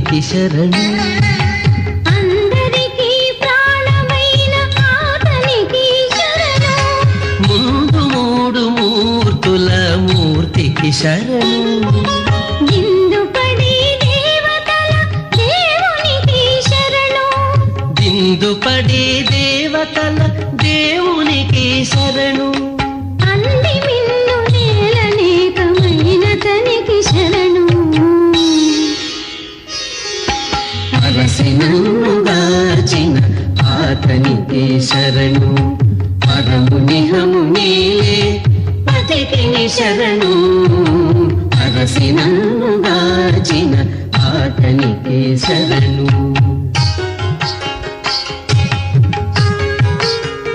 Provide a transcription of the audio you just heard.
మూర్తికి శరణు. అందరికీ ప్రాణమైన ఆతనికి శరణు. ముందు మూడు మూర్తుల మూర్తికి శరణు. బిందుపడి దేవతల దేవునికి శరణు. బిందుపడి దేవతల దేవునికి శరణు. అంది మిన్ను నేలనేకమైన తనికి శరణు. అరసినంగార్చిన ఆతనికి శరణు. పరమునిహము నీలే పతికిని శరణు. అరసినంగార్చిన ఆతనికి శరణు.